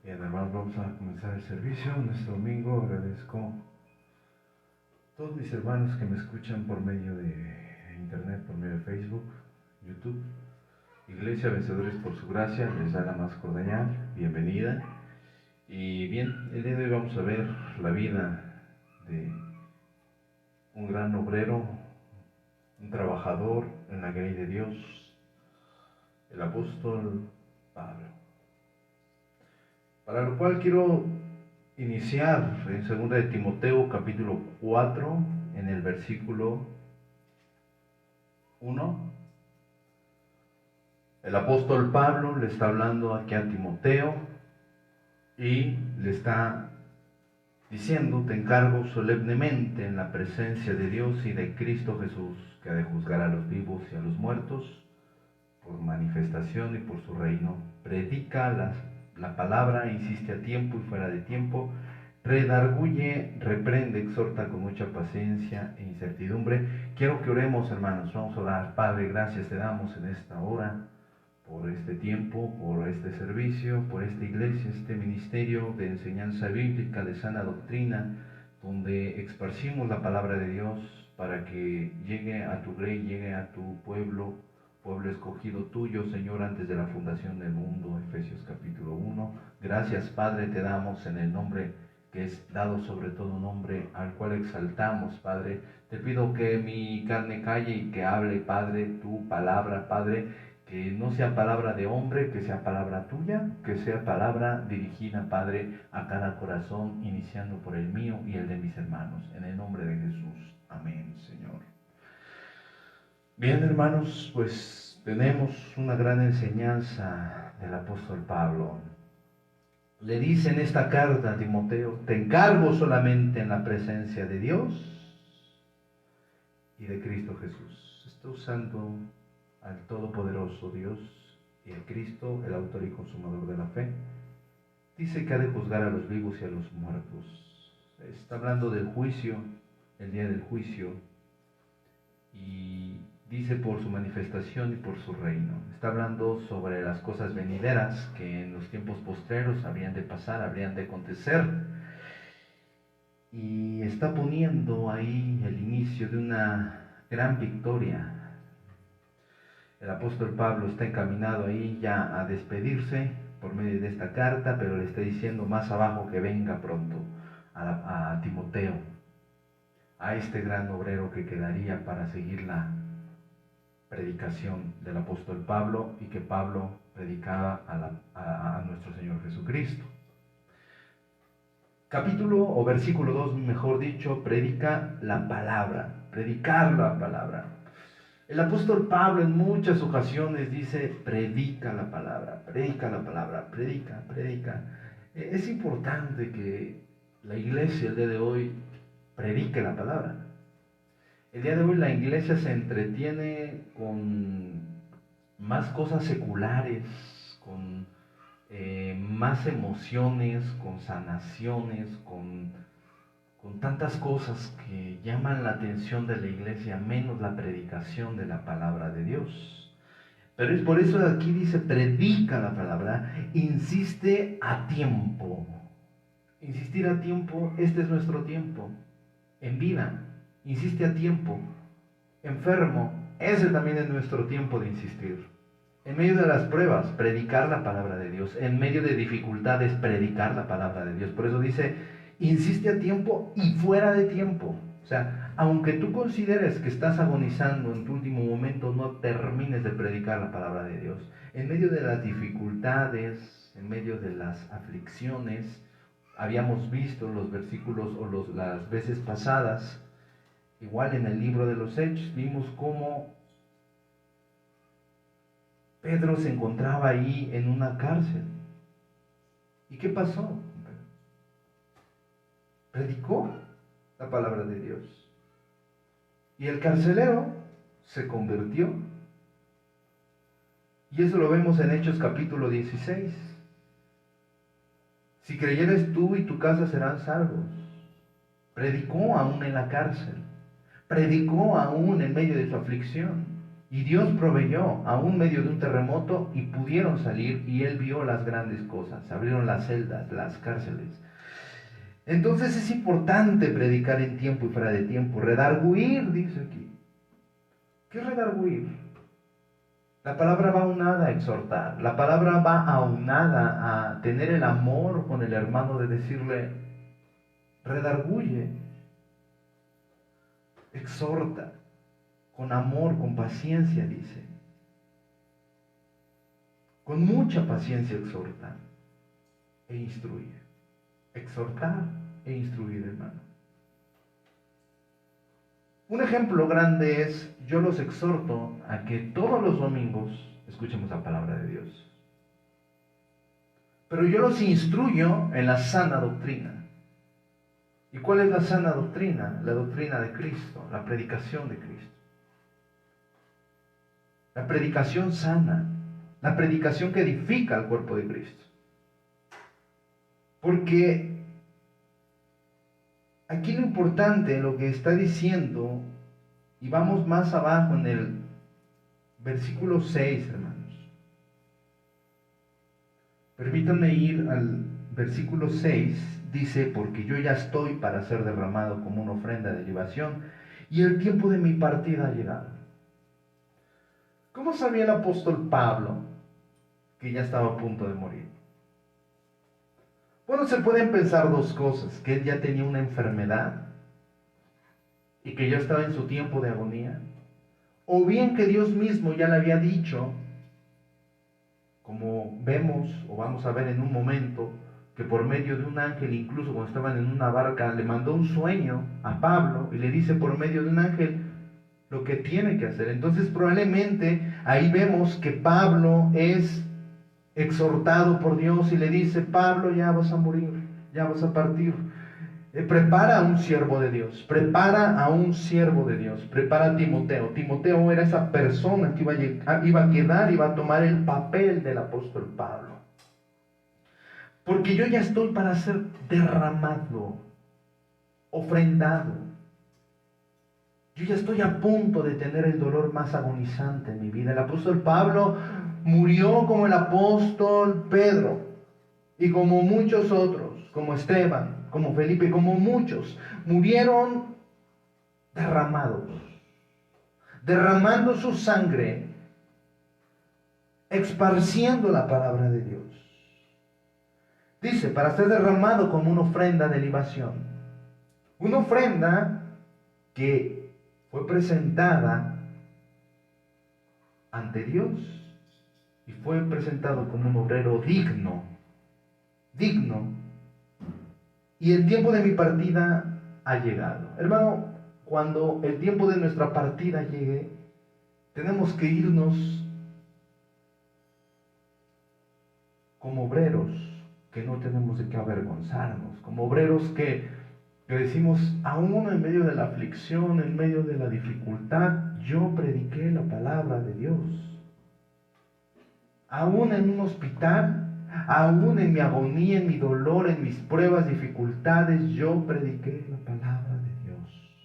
Bien, hermanos, vamos a comenzar el servicio. En este domingo agradezco a todos mis hermanos que me escuchan por medio de internet, por medio de Facebook, YouTube. Iglesia Vencedores por su gracia, les da la más cordial bienvenida. Y bien, el día de hoy vamos a ver la vida de un gran obrero, un trabajador en la grey de Dios, el apóstol Pablo. Para lo cual quiero iniciar en 2 de Timoteo capítulo 4, en el versículo 1. El apóstol Pablo le está hablando aquí a Timoteo y le está diciendo: te encargo solemnemente en la presencia de Dios y de Cristo Jesús, que ha de juzgar a los vivos y a los muertos por manifestación y por su reino. Predica la palabra, insiste a tiempo y fuera de tiempo, redarguye, reprende, exhorta con mucha paciencia e incertidumbre. Quiero que oremos, hermanos. Vamos a orar. Padre, gracias te damos en esta hora por este tiempo, por este servicio, por esta iglesia, este ministerio de enseñanza bíblica, de sana doctrina, donde esparcimos la palabra de Dios para que llegue a tu grey, llegue a tu pueblo escogido tuyo, Señor, antes de la fundación del mundo. Efesios capítulo 1. Gracias, Padre, te damos en el nombre que es dado sobre todo nombre, al cual exaltamos, Padre. Te pido que mi carne calle y que hable, Padre, tu palabra, Padre, que no sea palabra de hombre, que sea palabra tuya, que sea palabra dirigida, Padre, a cada corazón, iniciando por el mío y el de mis hermanos. En el nombre de Jesús. Amén, Señor. Bien, hermanos, pues tenemos una gran enseñanza del apóstol Pablo. Le dice en esta carta a Timoteo: te encargo solamente en la presencia de Dios y de Cristo Jesús. Está usando al todopoderoso Dios y a Cristo, el autor y consumador de la fe. Dice que ha de juzgar a los vivos y a los muertos. Está hablando del juicio, el día del juicio, y dice por su manifestación y por su reino. Está hablando sobre las cosas venideras que en los tiempos postreros habrían de pasar, habrían de acontecer. Y está poniendo ahí el inicio de una gran victoria. El apóstol Pablo está encaminado ahí ya a despedirse por medio de esta carta, pero le está diciendo más abajo que venga pronto a Timoteo, a este gran obrero que quedaría para seguir la predicación del apóstol Pablo y que Pablo predicaba a nuestro Señor Jesucristo. Capítulo o versículo 2, mejor dicho, predica la palabra, predicar la palabra. El apóstol Pablo en muchas ocasiones dice: predica la palabra, predica. Es importante que la iglesia el día de hoy predique la palabra. El día de hoy la iglesia se entretiene con más cosas seculares, con más emociones, con sanaciones, con tantas cosas que llaman la atención de la iglesia, menos la predicación de la palabra de Dios. Pero es por eso aquí dice: predica la palabra, insiste a tiempo. Insistir a tiempo, este es nuestro tiempo. En vida, insiste a tiempo. Enfermo, ese también es nuestro tiempo de insistir. En medio de las pruebas, predicar la palabra de Dios. En medio de dificultades, predicar la palabra de Dios. Por eso dice: insiste a tiempo y fuera de tiempo. O sea, aunque tú consideres que estás agonizando en tu último momento, no termines de predicar la palabra de Dios. En medio de las dificultades, en medio de las aflicciones, habíamos visto los versículos o las veces pasadas, igual en el libro de los Hechos, vimos cómo Pedro se encontraba ahí en una cárcel. ¿Y qué pasó? Predicó la palabra de Dios. Y el carcelero se convirtió. Y eso lo vemos en Hechos capítulo 16. Si creyeres tú y tu casa serán salvos. Predicó aún en la cárcel. Predicó aún en medio de su aflicción. Y Dios proveyó aún medio de un terremoto y pudieron salir y él vio las grandes cosas. Se abrieron las celdas, las cárceles. Entonces es importante predicar en tiempo y fuera de tiempo. Redarguir, dice aquí. ¿Qué es redarguir? La palabra va aunada a exhortar. La palabra va aunada a tener el amor con el hermano de decirle, redarguye, exhorta, con amor, con paciencia, dice. Con mucha paciencia exhorta e instruye. Exhortar e instruir, hermano. Un ejemplo grande es, yo los exhorto a que todos los domingos escuchemos la palabra de Dios. Pero yo los instruyo en la sana doctrina. ¿Y cuál es la sana doctrina? La doctrina de Cristo, la predicación de Cristo. La predicación sana, la predicación que edifica al cuerpo de Cristo. Porque aquí lo importante, lo que está diciendo, y vamos más abajo en el versículo 6, hermanos. Permítanme ir al versículo 6, dice, porque yo ya estoy para ser derramado como una ofrenda de libación, y el tiempo de mi partida ha llegado. ¿Cómo sabía el apóstol Pablo que ya estaba a punto de morir? Bueno, se pueden pensar dos cosas, que él ya tenía una enfermedad y que ya estaba en su tiempo de agonía, o bien que Dios mismo ya le había dicho, como vemos o vamos a ver en un momento, que por medio de un ángel, incluso cuando estaban en una barca, le mandó un sueño a Pablo y le dice por medio de un ángel lo que tiene que hacer. Entonces probablemente ahí vemos que Pablo es exhortado por Dios y le dice, Pablo, ya vas a morir, ya vas a partir. Prepara a un siervo de Dios, prepara a un siervo de Dios, prepara a Timoteo. Timoteo era esa persona que iba a quedar, iba a tomar el papel del apóstol Pablo. Porque yo ya estoy para ser derramado, ofrendado. Yo ya estoy a punto de tener el dolor más agonizante en mi vida. El apóstol Pablo murió como el apóstol Pedro y como muchos otros, como Esteban, como Felipe, como muchos, murieron derramados, derramando su sangre, esparciendo la palabra de Dios. Dice, para ser derramado como una ofrenda de libación. Una ofrenda que fue presentada ante Dios y fue presentado como un obrero digno. Y el tiempo de mi partida ha llegado. Hermano, cuando el tiempo de nuestra partida llegue, tenemos que irnos como obreros que no tenemos de qué avergonzarnos, como obreros que decimos, aún en medio de la aflicción, en medio de la dificultad, yo prediqué la palabra de Dios. Aún en un hospital, aún en mi agonía, en mi dolor, en mis pruebas, dificultades, yo prediqué la palabra de Dios.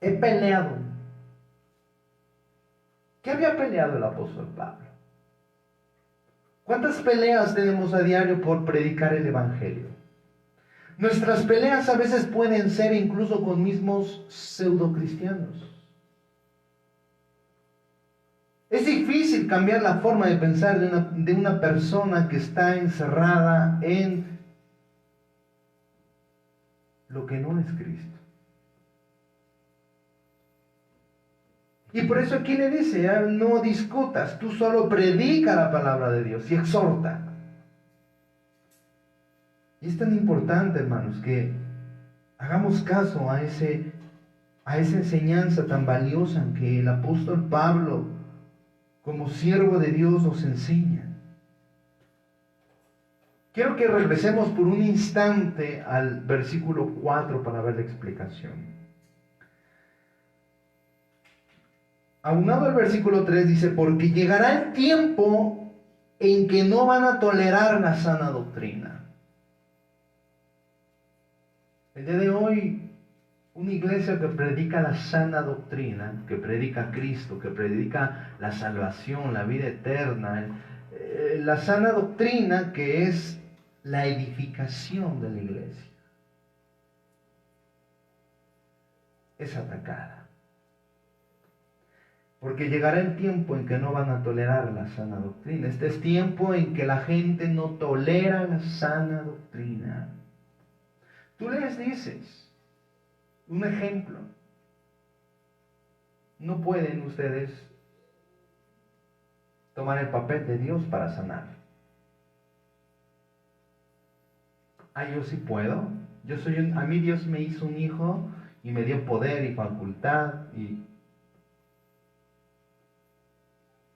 He peleado. ¿Qué había peleado el apóstol Pablo? ¿Cuántas peleas tenemos a diario por predicar el evangelio? Nuestras peleas a veces pueden ser incluso con mismos pseudocristianos. Es difícil cambiar la forma de pensar de una persona que está encerrada en lo que no es Cristo. Y por eso aquí le dice, no discutas, tú solo predica la palabra de Dios y exhorta. Y es tan importante, hermanos, que hagamos caso a esa enseñanza tan valiosa que el apóstol Pablo, como siervo de Dios, nos enseña. Quiero que regresemos por un instante al versículo 4 para ver la explicación. Aunado al versículo 3 dice, porque llegará el tiempo en que no van a tolerar la sana doctrina. El día de hoy Una iglesia que predica la sana doctrina, que predica a Cristo, que predica la salvación, la vida eterna, la sana doctrina que es la edificación de la iglesia, es atacada. Porque llegará el tiempo en que no van a tolerar la sana doctrina. Este es tiempo en que la gente no tolera la sana doctrina. Tú les dices, un ejemplo, no pueden ustedes tomar el papel de Dios para sanar. Ah, yo sí puedo. A mí Dios me hizo un hijo y me dio poder y facultad y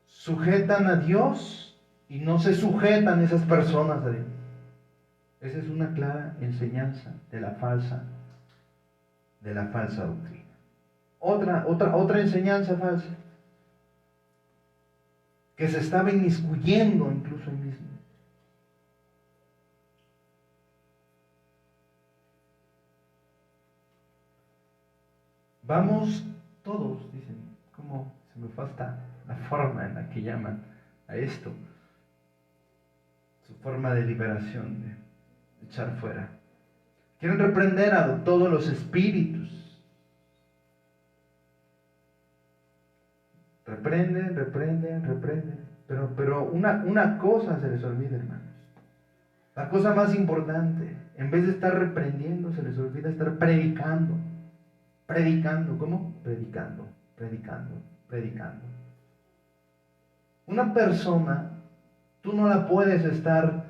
sujetan a Dios y no se sujetan esas personas a Dios. Esa es una clara enseñanza de la falsa doctrina. Otra enseñanza falsa, que se estaba inmiscuyendo incluso en mismo. Vamos todos, dicen, ¿cómo se me fue hasta la forma en la que llaman a esto? Su forma de liberación, de echar fuera. Quieren reprender a todos los espíritus. Reprenden. Pero una cosa se les olvida, hermanos. La cosa más importante, en vez de estar reprendiendo, se les olvida estar predicando. Predicando, ¿cómo? Predicando. Una persona, tú no la puedes estar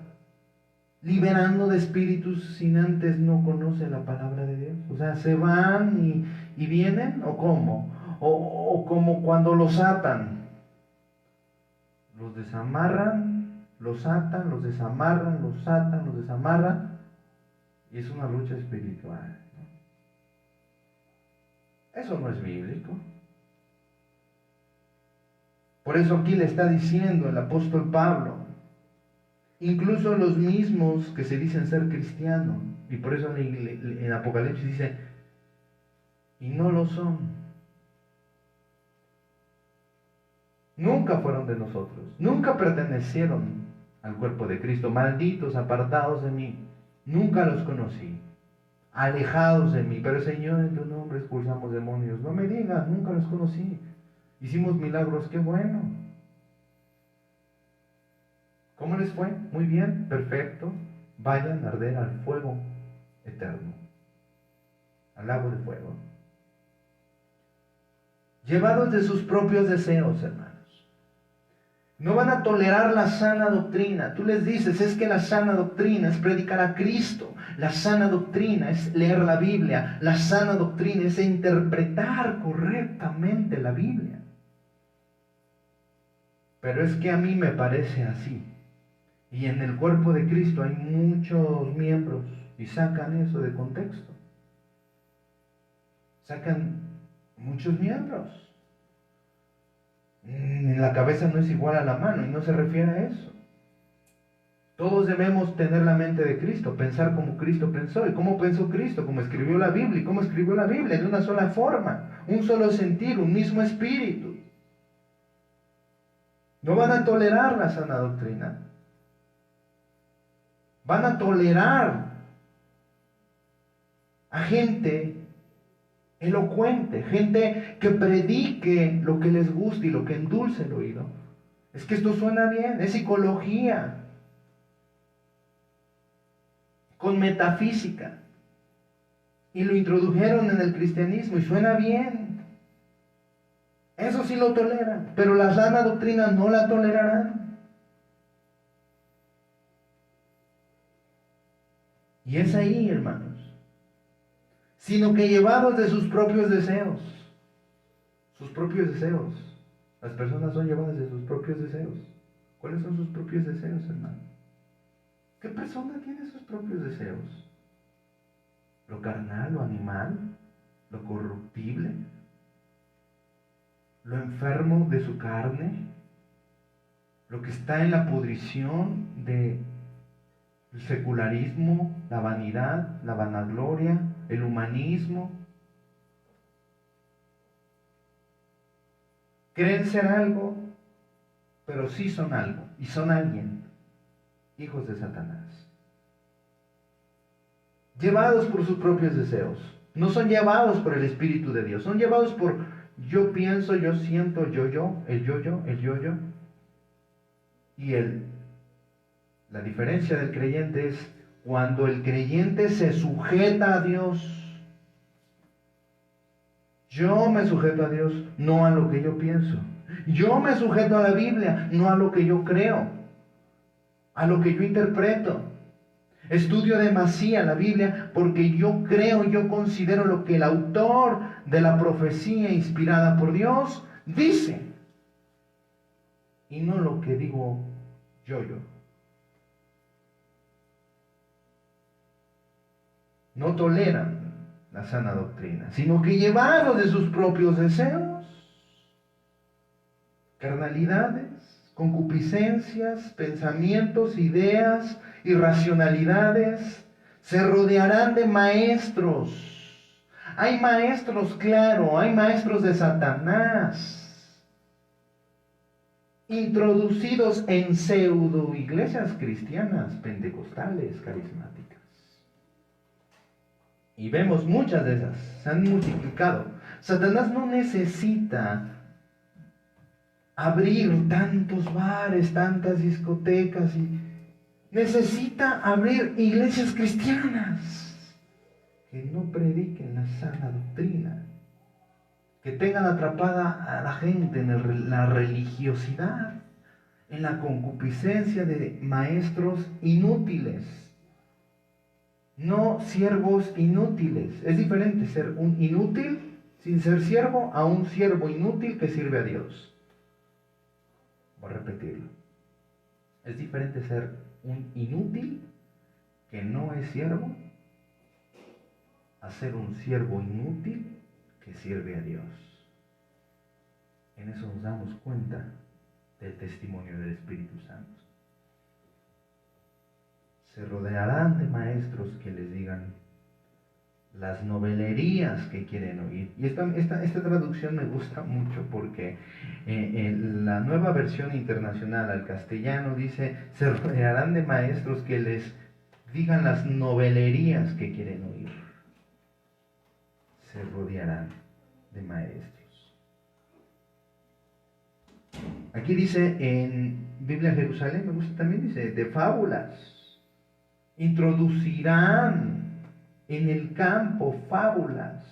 liberando de espíritus sin antes no conoce la palabra de Dios. O sea, se van y vienen, ¿o cómo? O como cuando los atan. Los desamarran, los atan, los desamarran, los atan, los desamarran. Y es una lucha espiritual. Eso no es bíblico. Por eso aquí le está diciendo el apóstol Pablo, incluso los mismos que se dicen ser cristianos, y por eso en Apocalipsis dice, y no lo son. Nunca fueron de nosotros, nunca pertenecieron al cuerpo de Cristo, malditos, apartados de mí, nunca los conocí, alejados de mí, pero Señor, en tu nombre expulsamos demonios. No me digas, nunca los conocí, hicimos milagros, qué bueno. ¿Cómo les fue? Muy bien, perfecto. Vayan a arder al fuego eterno, al lago de fuego. Llevados de sus propios deseos, hermanos. No van a tolerar la sana doctrina. Tú les dices, es que la sana doctrina es predicar a Cristo. La sana doctrina es leer la Biblia. La sana doctrina es interpretar correctamente la Biblia. Pero es que a mí me parece así. Y en el cuerpo de Cristo hay muchos miembros y sacan eso de contexto. Sacan muchos miembros. En la cabeza no es igual a la mano y no se refiere a eso. Todos debemos tener la mente de Cristo, pensar como Cristo pensó. ¿Y cómo pensó Cristo? Como escribió la Biblia. ¿Y cómo escribió la Biblia? De una sola forma, un solo sentir, un mismo espíritu. No van a tolerar la sana doctrina. Van a tolerar a gente elocuente, gente que predique lo que les guste y lo que endulce el oído. Es que esto suena bien, es psicología, con metafísica. Y lo introdujeron en el cristianismo y suena bien. Eso sí lo toleran, pero la sana doctrina no la tolerarán. Y es ahí, hermanos. Sino que llevados de sus propios deseos. Sus propios deseos. Las personas son llevadas de sus propios deseos. ¿Cuáles son sus propios deseos, hermano? ¿Qué persona tiene sus propios deseos? ¿Lo carnal, lo animal, lo corruptible? ¿Lo enfermo de su carne? ¿Lo que está en la pudrición del secularismo, la vanidad, la vanagloria, el humanismo, Creen ser algo, pero sí son algo, y son alguien, hijos de Satanás. Llevados por sus propios deseos. No son llevados por el Espíritu de Dios, son llevados por yo pienso, yo siento, el yo-yo. Y la diferencia del creyente es cuando el creyente se sujeta a Dios. Yo me sujeto a Dios, no a lo que yo pienso. Yo me sujeto a la Biblia, no a lo que yo creo, a lo que yo interpreto. Estudio demasía la Biblia porque yo creo, yo considero lo que el autor de la profecía inspirada por Dios dice. Y no lo que digo yo. No toleran la sana doctrina, sino que llevados de sus propios deseos, carnalidades, concupiscencias, pensamientos, ideas, irracionalidades, se rodearán de maestros. Hay maestros, claro, hay maestros de Satanás, introducidos en pseudo iglesias cristianas, pentecostales, carismáticas. Y vemos muchas de esas, se han multiplicado. Satanás no necesita abrir tantos bares, tantas discotecas, y necesita abrir iglesias cristianas que no prediquen la sana doctrina, que tengan atrapada a la gente en la religiosidad, en la concupiscencia de maestros inútiles. No siervos inútiles. Es diferente ser un inútil sin ser siervo a un siervo inútil que sirve a Dios. Voy a repetirlo. Es diferente ser un inútil que no es siervo a ser un siervo inútil que sirve a Dios. En eso nos damos cuenta del testimonio del Espíritu Santo. Se rodearán de maestros que les digan las novelerías que quieren oír. Y esta traducción me gusta mucho porque en la nueva versión internacional al castellano dice, se rodearán de maestros que les digan las novelerías que quieren oír. Se rodearán de maestros. Aquí dice en Biblia Jerusalén, me gusta también, dice, de fábulas. Introducirán en el campo fábulas.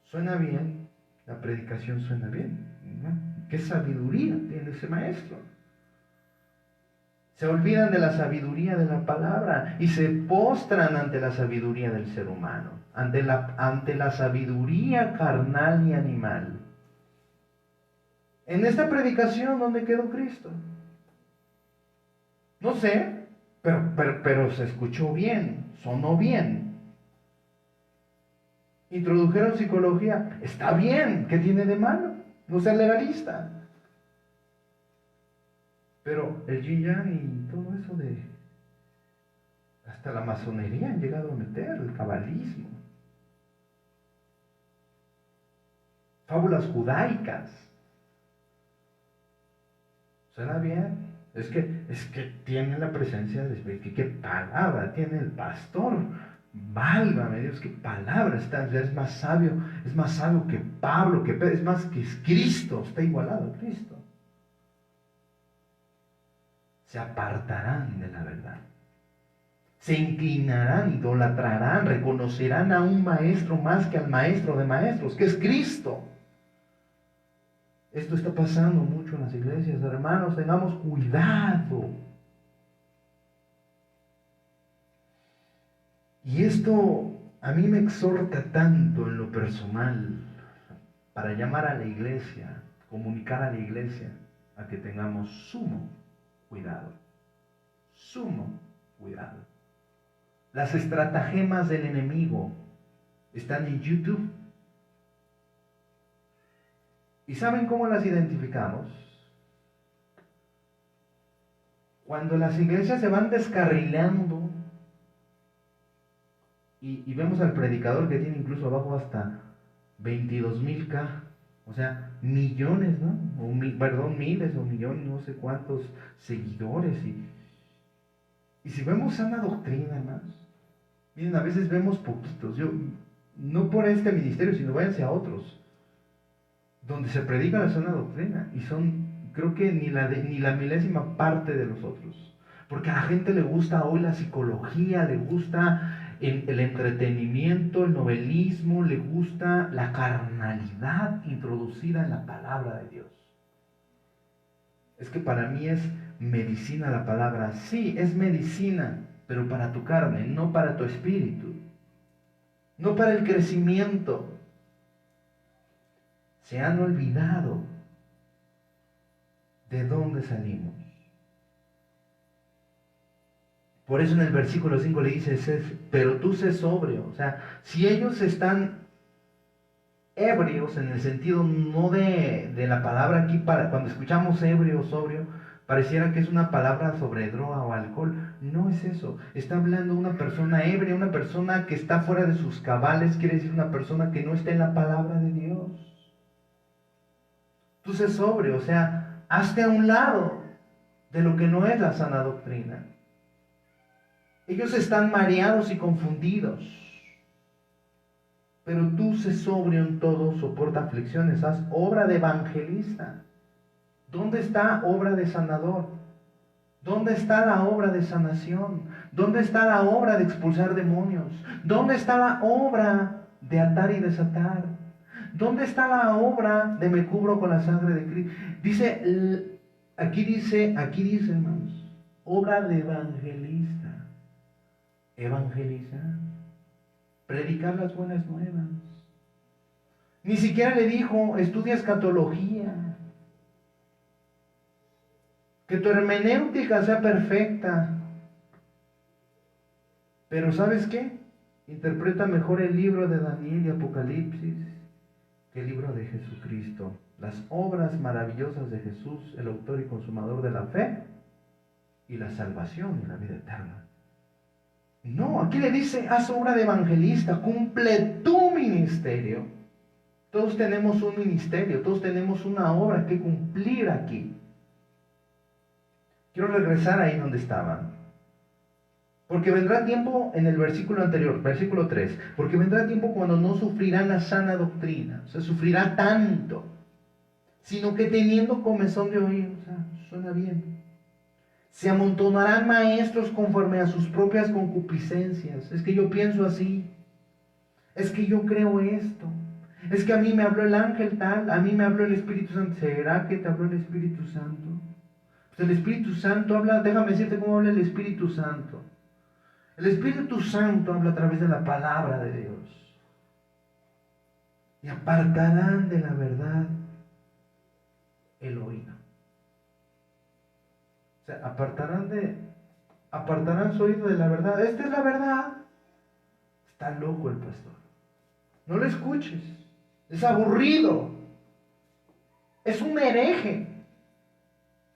Suena bien, la predicación suena bien, ¿no? ¿Qué sabiduría tiene ese maestro? Se olvidan de la sabiduría de la palabra y se postran ante la sabiduría del ser humano, ante la sabiduría carnal y animal. En esta predicación, ¿dónde quedó Cristo? No sé, pero se escuchó bien, sonó bien. Introdujeron psicología, está bien, ¿qué tiene de malo? No ser legalista. Pero el yin yang y todo eso hasta la masonería han llegado a meter, el cabalismo. Fábulas judaicas. ¿Suena bien? Es que tiene la presencia del Espíritu. ¿Qué palabra tiene el pastor? Válgame Dios, qué palabra está. Es más sabio que Pablo, que Pedro, es más que Cristo, está igualado a Cristo. Se apartarán de la verdad. Se inclinarán, idolatrarán, reconocerán a un maestro más que al maestro de maestros, que es Cristo. Esto está pasando mucho en las iglesias, hermanos, tengamos cuidado. Y esto a mí me exhorta tanto en lo personal para llamar a la iglesia, comunicar a la iglesia, a que tengamos sumo cuidado. Sumo cuidado. Las estratagemas del enemigo están en YouTube. ¿Y saben cómo las identificamos? Cuando las iglesias se van descarrilando y vemos al predicador que tiene incluso abajo hasta 22,000K, o sea, millones, ¿no? Perdón, miles o millones, no sé cuántos seguidores. Y si vemos sana doctrina, hermanos, miren, a veces vemos poquitos. Yo, no por este ministerio, sino váyanse a otros, donde se predica la sana doctrina, y son, creo que ni la milésima parte de los otros. Porque a la gente le gusta hoy la psicología, le gusta el entretenimiento, el novelismo, le gusta la carnalidad introducida en la palabra de Dios. Es que para mí es medicina la palabra. Sí, es medicina, pero para tu carne, no para tu espíritu, no para el crecimiento. Se han olvidado de dónde salimos. Por eso en el versículo 5 le dice, pero tú sé sobrio. O sea, si ellos están ebrios, en el sentido no de la palabra aquí, cuando escuchamos ebrio o sobrio, pareciera que es una palabra sobre droga o alcohol. No es eso. Está hablando una persona ebria, una persona que está fuera de sus cabales, quiere decir una persona que no está en la palabra de Dios. Tú sé sobrio, o sea, hazte a un lado de lo que no es la sana doctrina. Ellos están mareados y confundidos. Pero tú sé sobrio en todo, soporta aflicciones, haz obra de evangelista. ¿Dónde está obra de sanador? ¿Dónde está la obra de sanación? ¿Dónde está la obra de expulsar demonios? ¿Dónde está la obra de atar y desatar? ¿Dónde está la obra de me cubro con la sangre de Cristo? Aquí dice, hermanos, obra de evangelista. Evangelizar, predicar las buenas nuevas. Ni siquiera le dijo, estudia escatología, que tu hermenéutica sea perfecta. Pero ¿sabes qué? Interpreta mejor el libro de Daniel y Apocalipsis que el libro de Jesucristo. Las obras maravillosas de Jesús, el autor y consumador de la fe, y la salvación y la vida eterna. No, aquí le dice, haz obra de evangelista, cumple tu ministerio. Todos tenemos un ministerio, todos tenemos una obra que cumplir aquí. Quiero regresar ahí donde estaban. Porque vendrá tiempo, en el versículo anterior, versículo 3, porque vendrá tiempo cuando no sufrirán la sana doctrina, o sea, sufrirá tanto, sino que teniendo comezón de oír, o sea, suena bien, se amontonarán maestros conforme a sus propias concupiscencias. Es que yo pienso así. Es que yo creo esto. Es que a mí me habló el ángel tal, a mí me habló el Espíritu Santo. ¿Será que te habló el Espíritu Santo? Pues el Espíritu Santo habla, déjame decirte cómo habla el Espíritu Santo. El Espíritu Santo habla a través de la palabra de Dios. Y apartarán de la verdad el oído. O sea, apartarán su oído de la verdad. Esta es la verdad. Está loco el pastor. No lo escuches. Es aburrido. Es un hereje.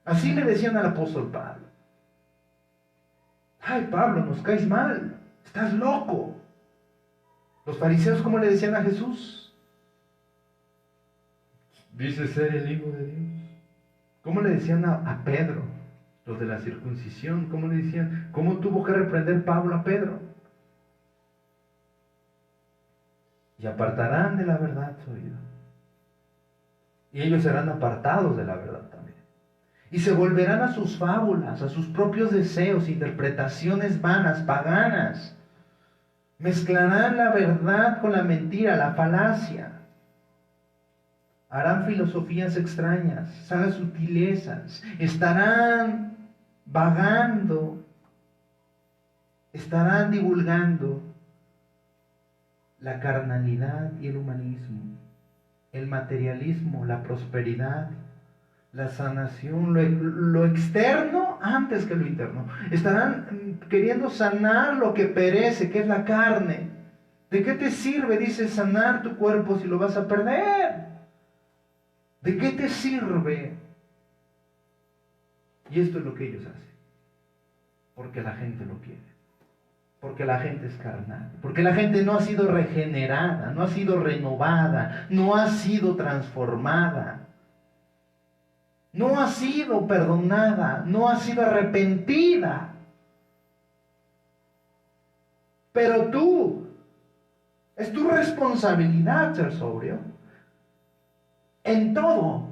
Así le decían al apóstol Pablo. Ay, Pablo, nos caes mal. Estás loco. Los fariseos, ¿cómo le decían a Jesús? Dice ser el Hijo de Dios. ¿Cómo le decían a Pedro? Los de la circuncisión, ¿cómo le decían? ¿Cómo tuvo que reprender Pablo a Pedro? Y apartarán de la verdad su oído. Y ellos serán apartados de la verdad también. Y se volverán a sus fábulas, a sus propios deseos, interpretaciones vanas, paganas. Mezclarán la verdad con la mentira, la falacia. Harán filosofías extrañas, sanas sutilezas. Estarán vagando, estarán divulgando la carnalidad y el humanismo, el materialismo, la prosperidad, la sanación, lo externo antes que lo interno. Estarán queriendo sanar lo que perece, que es la carne. ¿De qué te sirve, dice, sanar tu cuerpo si lo vas a perder? ¿De qué te sirve? Y esto es lo que ellos hacen, porque la gente lo quiere, Porque la gente es carnal, porque la gente no ha sido regenerada, no ha sido renovada, no ha sido transformada, no ha sido perdonada, no ha sido arrepentida. Pero es tu responsabilidad ser sobrio en todo.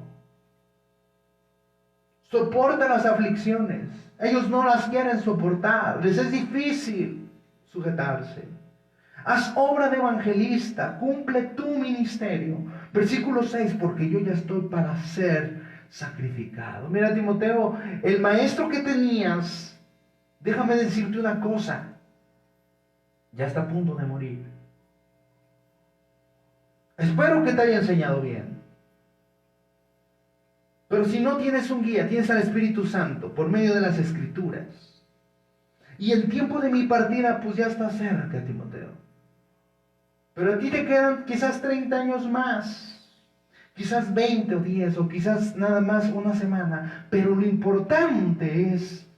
Soporta las aflicciones. Ellos no las quieren soportar, les es difícil sujetarse. Haz obra de evangelista, cumple tu ministerio. Versículo 6, porque yo ya estoy para ser sacrificado. Mira, Timoteo, el maestro que tenías, déjame decirte una cosa, ya está a punto de morir. Espero que te haya enseñado bien. Pero si no tienes un guía, tienes al Espíritu Santo por medio de las Escrituras. Y el tiempo de mi partida pues ya está cerca, Timoteo. Pero a ti te quedan quizás 30 años más, quizás 20 o 10 o quizás nada más una semana. Pero lo importante es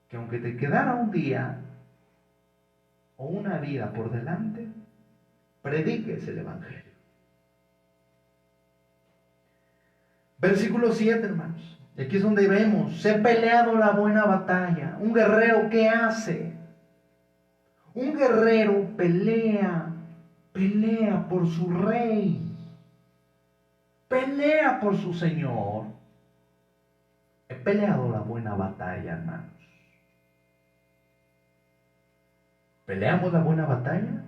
que aunque te quedara un día o una vida por delante, prediques el Evangelio. Versículo 7, hermanos. Y aquí es donde vemos, he peleado la buena batalla. Un guerrero, ¿qué hace? Un guerrero pelea por su rey, pelea por su Señor. He peleado la buena batalla, hermanos. ¿Peleamos la buena batalla?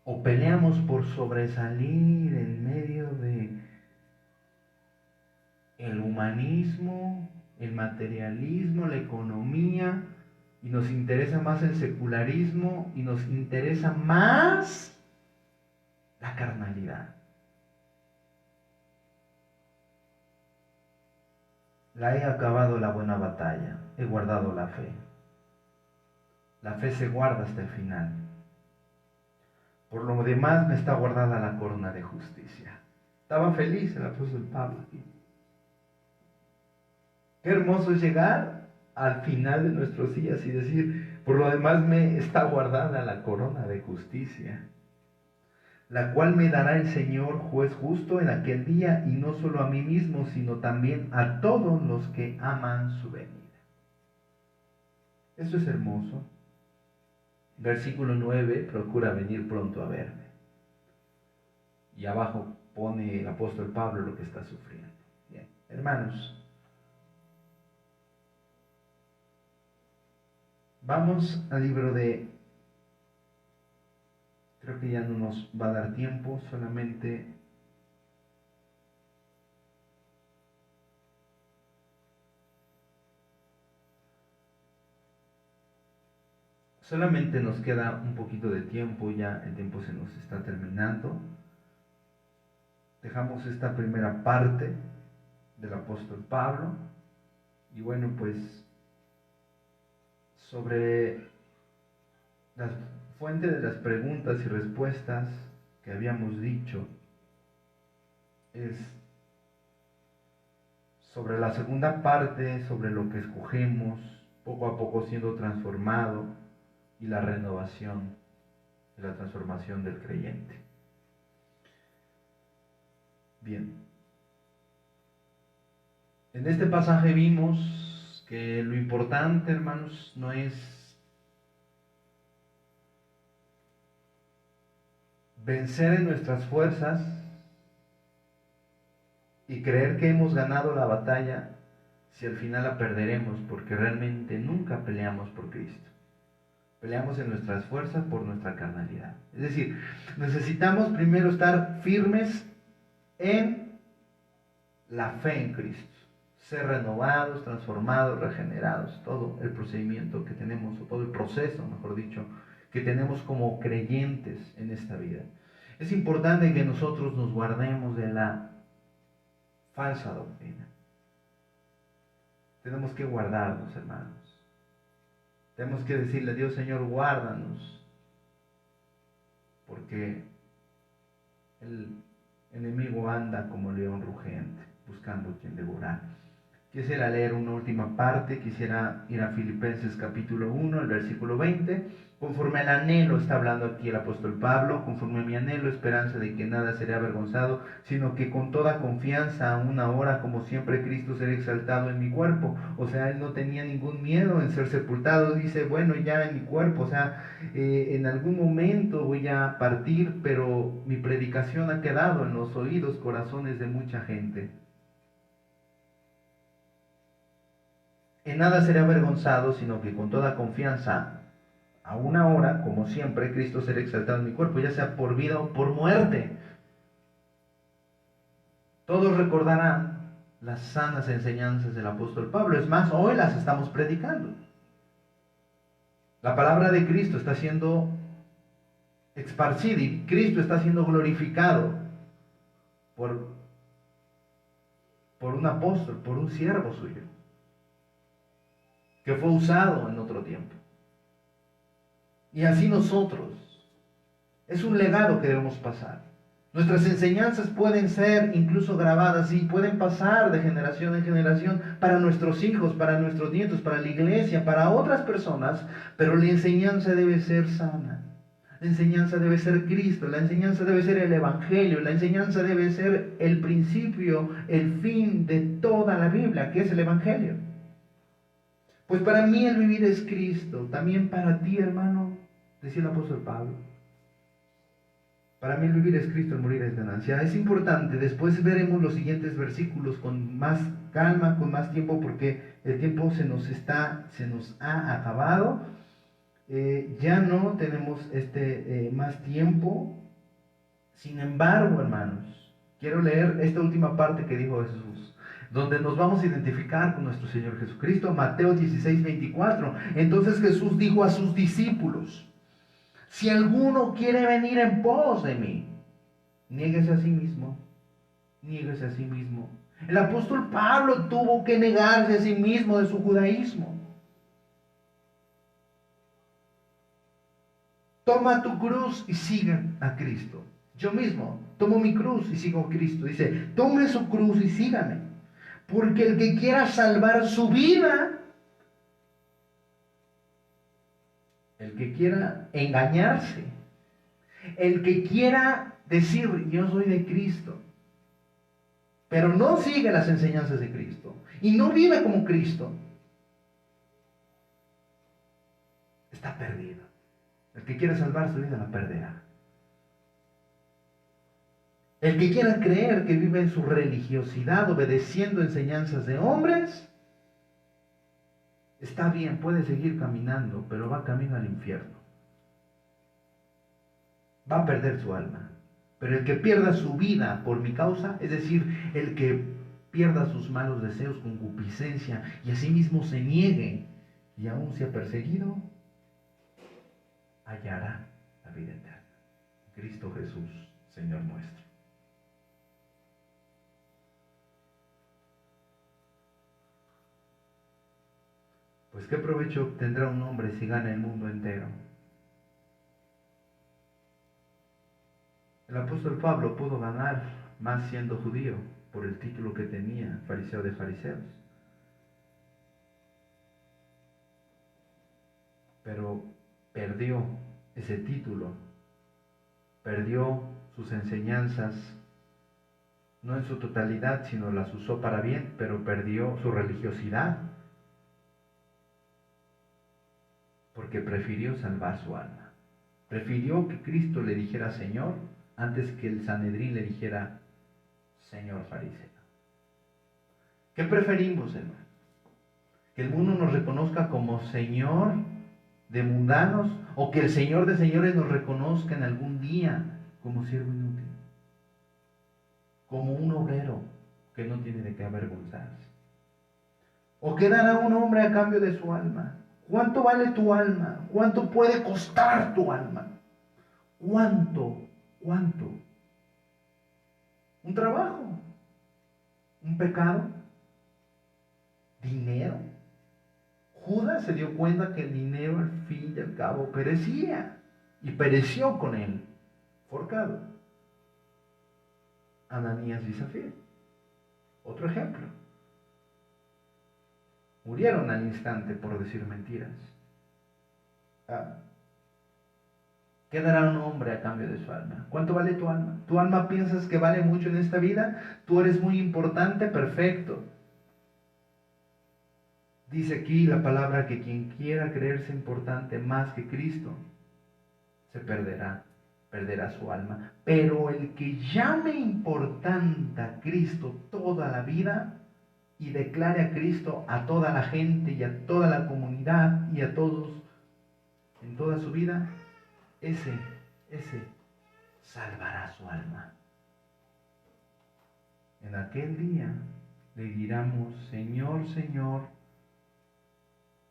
¿O peleamos por sobresalir en medio de el humanismo, el materialismo, la economía, y nos interesa más el secularismo y nos interesa más la carnalidad? La he acabado la buena batalla, he guardado la fe. La fe se guarda hasta el final. Por lo demás me está guardada la corona de justicia. Estaba feliz el apóstol Pablo aquí. Qué hermoso es llegar al final de nuestros días y decir, por lo demás me está guardada la corona de justicia, la cual me dará el Señor juez justo en aquel día, y no solo a mí mismo, sino también a todos los que aman su venida. Eso es hermoso. Versículo 9, procura venir pronto a verme. Y abajo pone el apóstol Pablo lo que está sufriendo. Bien, hermanos, vamos al libro de... Creo que ya no nos va a dar tiempo, solamente nos queda un poquito de tiempo, ya el tiempo se nos está terminando. Dejamos esta primera parte del apóstol Pablo, y bueno, pues sobre la fuente de las preguntas y respuestas que habíamos dicho, es sobre la segunda parte, sobre lo que escogemos, poco a poco siendo transformado, y la renovación y la transformación del creyente. Bien. En este pasaje vimos que lo importante, hermanos, no es vencer en nuestras fuerzas y creer que hemos ganado la batalla si al final la perderemos, porque realmente nunca peleamos por Cristo. Peleamos en nuestras fuerzas por nuestra carnalidad. Es decir, necesitamos primero estar firmes en la fe en Cristo. Ser renovados, transformados, regenerados. Todo el procedimiento que tenemos, o todo el proceso, mejor dicho, que tenemos como creyentes en esta vida. Es importante que nosotros nos guardemos de la falsa doctrina. Tenemos que guardarnos, hermanos. Tenemos que decirle a Dios, Señor, guárdanos, porque el enemigo anda como león rugiente, buscando quien devorar. Quisiera leer una última parte, quisiera ir a Filipenses capítulo 1, el versículo 20. Conforme al anhelo, está hablando aquí el apóstol Pablo, conforme a mi anhelo, esperanza de que nada seré avergonzado, sino que con toda confianza, aún ahora, como siempre, Cristo será exaltado en mi cuerpo. O sea, él no tenía ningún miedo en ser sepultado. Dice, bueno, ya en mi cuerpo, o sea, en algún momento voy a partir, pero mi predicación ha quedado en los oídos, corazones de mucha gente. En nada seré avergonzado, sino que con toda confianza, aún ahora, como siempre, Cristo será exaltado en mi cuerpo, ya sea por vida o por muerte. Todos recordarán las sanas enseñanzas del apóstol Pablo. Es más, hoy las estamos predicando. La palabra de Cristo está siendo esparcida y Cristo está siendo glorificado por un apóstol, por un siervo suyo, que fue usado en otro tiempo. Y así nosotros, es un legado que debemos pasar. Nuestras enseñanzas pueden ser incluso grabadas y pueden pasar de generación en generación para nuestros hijos, para nuestros nietos, para la iglesia, para otras personas, pero la enseñanza debe ser sana. La enseñanza debe ser Cristo, la enseñanza debe ser el Evangelio, la enseñanza debe ser el principio, el fin de toda la Biblia, que es el Evangelio. Pues para mí el vivir es Cristo, también para ti, hermano, decía el apóstol Pablo. Para mí el vivir es Cristo, el morir es ganancia. Es importante, después veremos los siguientes versículos con más calma, con más tiempo, porque el tiempo se nos ha acabado. Ya no tenemos más tiempo. Sin embargo, hermanos, quiero leer esta última parte que dijo Jesús, donde nos vamos a identificar con nuestro Señor Jesucristo, Mateo 16, 24. Entonces Jesús dijo a sus discípulos: si alguno quiere venir en pos de mí, niéguese a sí mismo, niéguese a sí mismo. El apóstol Pablo tuvo que negarse a sí mismo de su judaísmo. Toma tu cruz y siga a Cristo. Yo mismo tomo mi cruz y sigo a Cristo. Dice, tome su cruz y sígame. Porque el que quiera salvar su vida, el que quiera engañarse, el que quiera decir, yo soy de Cristo, pero no sigue las enseñanzas de Cristo y no vive como Cristo, está perdido. El que quiera salvar su vida la perderá. El que quiera creer que vive en su religiosidad obedeciendo enseñanzas de hombres, está bien, puede seguir caminando, pero va camino al infierno. Va a perder su alma. Pero el que pierda su vida por mi causa, es decir, el que pierda sus malos deseos, concupiscencia, y asimismo se niegue y aún sea perseguido, hallará la vida eterna. Cristo Jesús, Señor nuestro. Pues qué provecho tendrá un hombre si gana el mundo entero. El apóstol Pablo pudo ganar más siendo judío por el título que tenía, fariseo de fariseos. Pero perdió ese título, perdió sus enseñanzas, no en su totalidad, sino las usó para bien, pero perdió su religiosidad, porque prefirió salvar su alma. Prefirió que Cristo le dijera Señor, antes que el Sanedrín le dijera Señor fariseo. ¿Qué preferimos, hermano? ¿Que el mundo nos reconozca como Señor de mundanos, o que el Señor de señores nos reconozca en algún día como siervo inútil, como un obrero que no tiene de qué avergonzarse? ¿O qué dará un hombre a cambio de su alma? ¿Cuánto vale tu alma? ¿Cuánto puede costar tu alma? ¿Cuánto? ¿Un trabajo? ¿Un pecado? ¿Dinero? Judas se dio cuenta que el dinero al fin y al cabo perecía, y pereció con él, forcado. Ananías y Zafira, otro ejemplo. murieron al instante por decir mentiras. ¿Qué dará un hombre a cambio de su alma? ¿Cuánto vale tu alma? ¿Tu alma piensas que vale mucho en esta vida? ¿Tú eres muy importante? Perfecto. Dice aquí la palabra que quien quiera creerse importante más que Cristo, se perderá su alma. Pero el que llame importante a Cristo toda la vida y declare a Cristo a toda la gente y a toda la comunidad y a todos en toda su vida, ese salvará su alma. En aquel día le diremos: Señor, Señor,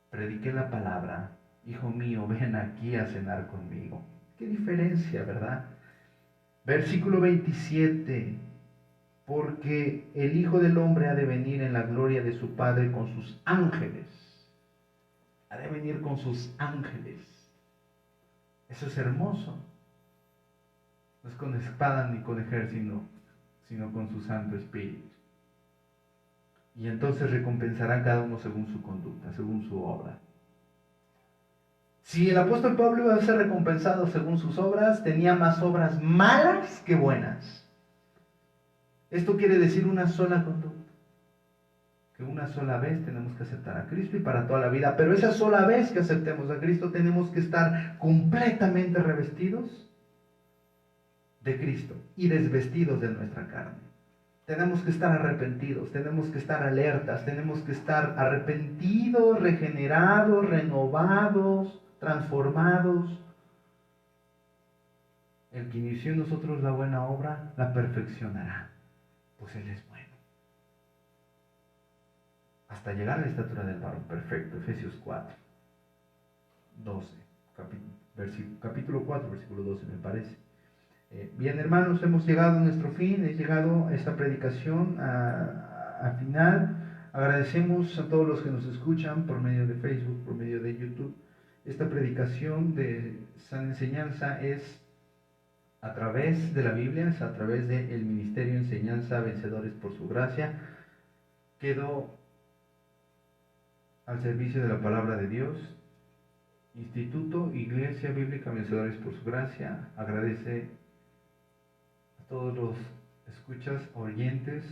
prediqué la palabra, hijo mío, ven aquí a cenar conmigo. Qué diferencia, ¿verdad? Versículo 27. Porque el Hijo del Hombre ha de venir en la gloria de su Padre con sus ángeles. Ha de venir con sus ángeles. Eso es hermoso. No es con espada ni con ejército, sino con su Santo Espíritu. Y entonces recompensará a cada uno según su conducta, según su obra. Si el apóstol Pablo iba a ser recompensado según sus obras, tenía más obras malas que buenas. Esto quiere decir una sola conducta. Que una sola vez tenemos que aceptar a Cristo y para toda la vida. Pero esa sola vez que aceptemos a Cristo tenemos que estar completamente revestidos de Cristo y desvestidos de nuestra carne. Tenemos que estar arrepentidos, tenemos que estar alertas, tenemos que estar arrepentidos, regenerados, renovados, transformados. El que inició en nosotros la buena obra, la perfeccionará, pues Él es bueno. Hasta llegar a la estatura del varón perfecto, Efesios 4, 12, capítulo 4, versículo 12 me parece. Bien, hermanos, hemos llegado a nuestro fin, he llegado a esta predicación a final. Agradecemos a todos los que nos escuchan por medio de Facebook, por medio de YouTube. Esta predicación de Sana Enseñanza es a través de la Biblia, es a través del Ministerio Enseñanza Vencedores por su Gracia. Quedo al servicio de la palabra de Dios. Instituto Iglesia Bíblica Vencedores por su Gracia agradece a todos los escuchas, oyentes